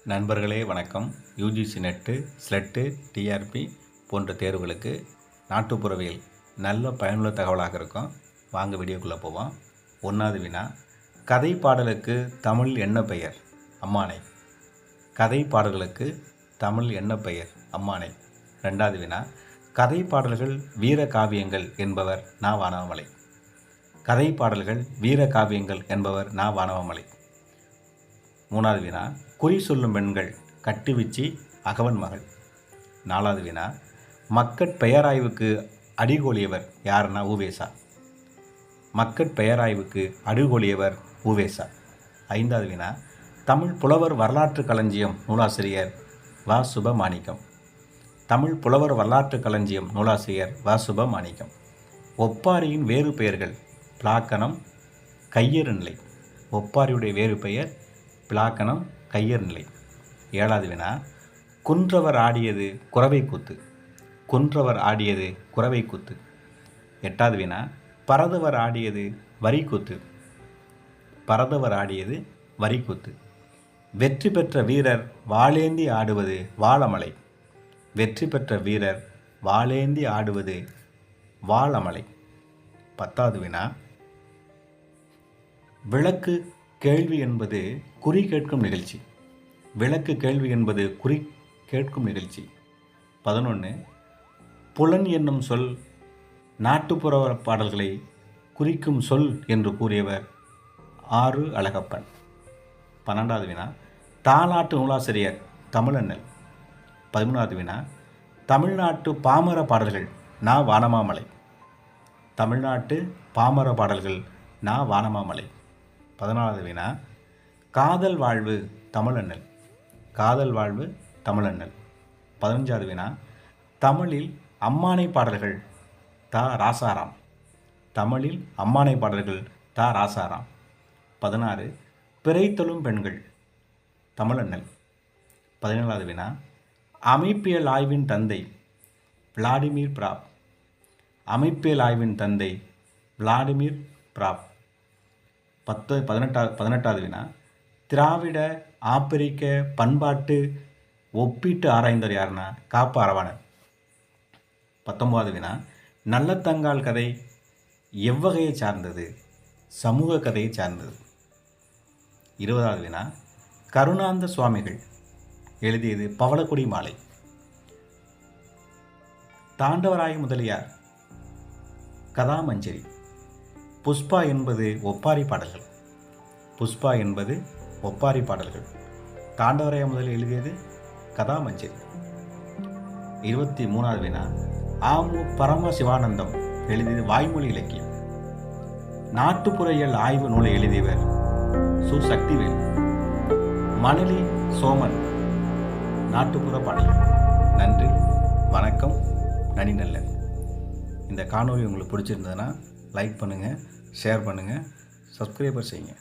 நண்பர்களே வணக்கம். UGC net, SLET, TRP போன்ற தேர்வுகளுக்கு நாட்டுப்புறவியல் நல்ல பயனுள்ள தகவலாக இருக்கும். வாங்க வீடியோக்குள்ளே போவோம். 1வது வினா, கதை பாடலுக்கு தமிழ் என்ன பெயர்? அம்மானை. கதை பாடல்களுக்கு தமிழ் என்ன பெயர்? அம்மானை. 2வது வினா, கதை பாடல்கள் வீர காவியங்கள் என்பவர் நா. வானவமலை. கதை பாடல்கள் வீர காவியங்கள் என்பவர் நா. வானவமலை. 3வது வினா, குறி சொல்லும் பெண்கள் கட்டுவிச்சி அகவன் மகள். 4வது வினா, மக்கட்பெயராய்வுக்கு அடிகோலியவர் யாருன்னா உவேசா. மக்கட்பெயராய்வுக்கு அடிகோலியவர் உவேசா. 5வது வினா, தமிழ் புலவர் வரலாற்று களஞ்சியம் நூலாசிரியர் வ. சுபமாணிக்கம். தமிழ் புலவர் வரலாற்று களஞ்சியம் நூலாசிரியர் வ. சுபமாணிக்கம். ஒப்பாரியின் வேறு பெயர்கள் பிளாக்கணம், கையறு நிலை. ஒப்பாரியுடைய வேறு பெயர் பிளாக்கணம், கையறு நிலை. 7வது வினா, குன்றவர் ஆடியது குறவை கூத்து. குன்றவர் ஆடியது குறவை கூத்து. 8வது வினா, பரதவர் ஆடியது வரிக்கூத்து. பரதவர் ஆடியது வரிக்கூத்து. வெற்றி பெற்ற வீரர் வாளேந்தி ஆடுவது வாளமலை. வெற்றி பெற்ற வீரர் வாளேந்தி ஆடுவது வாளமலை. 10வது வினா, விளக்கு கேள்வி என்பது குறி கேட்கும் நிகழ்ச்சி. விளக்கு கேள்வி என்பது குறி கேட்கும் நிகழ்ச்சி. 11, புலன் என்னும் சொல் நாட்டுப்புற பாடல்களை குறிக்கும் சொல் என்று கூறியவர் ஆறு அழகப்பன். 12வது வினா, தாலாட்டு நூலாசிரியர் தமிழண்ணல். 13வது வினா, தமிழ்நாட்டு பாமர பாடல்கள் நா. வானமாமலை. தமிழ்நாட்டு பாமர பாடல்கள் நா. வானமாமலை. 14வது வினா, காதல் வாழ்வு தமிழண்ணல். காதல் வாழ்வு தமிழண்ணல். 15வது வினா, தமிழில் அம்மானை பாடல்கள் த. ராசாராம். தமிழில் அம்மானை பாடல்கள் த. ராசாராம். 16, பிறைத்தொழும் பெண்கள் தமிழண்ணல். 17வது வினா, அமைப்பியல் ஆய்வின் தந்தை விளாடிமிர் பிராப். அமைப்பியல் ஆய்வின் தந்தை விளாடிமிர் பிராப். 18வது வினா, திராவிட ஆப்பிரிக்க பண்பாட்டு ஒப்பீட்டு ஆராய்ந்தவர் யாருன்னா காப்ப அரவாணர். 19வது வினா, நல்லத்தங்கால் கதை எவ்வகையை சார்ந்தது? சமூக கதையை சார்ந்தது. 20வது வினா, கருணாந்த சுவாமிகள் எழுதியது பவளக்குடி மாலை. தாண்டவராய முதலியார் கதாமஞ்சரி. புஷ்பா என்பது ஒப்பாரி பாடல்கள். புஷ்பா என்பது ஒப்பாரி பாடல்கள். தாண்டவராய முதலில் எழுதியது கதாமஞ்சரி. 23வது வினா, ஆமு பரமசிவானந்தம் எழுதியது வாய்மொழி இலக்கியம். நாட்டுப்புறவியல் ஆய்வு நூலை எழுதியவர் சு. சக்திவேல். மணலி சோமன் நாட்டுப்புற பாடல்கள். நன்றி, வணக்கம், நனி நல்ல. இந்த காணொளி உங்களுக்கு பிடிச்சிருந்ததுன்னா லைக் பண்ணுங்கள், ஷேர் பண்ணுங்கள், சப்ஸ்கிரைபர் செய்யுங்க.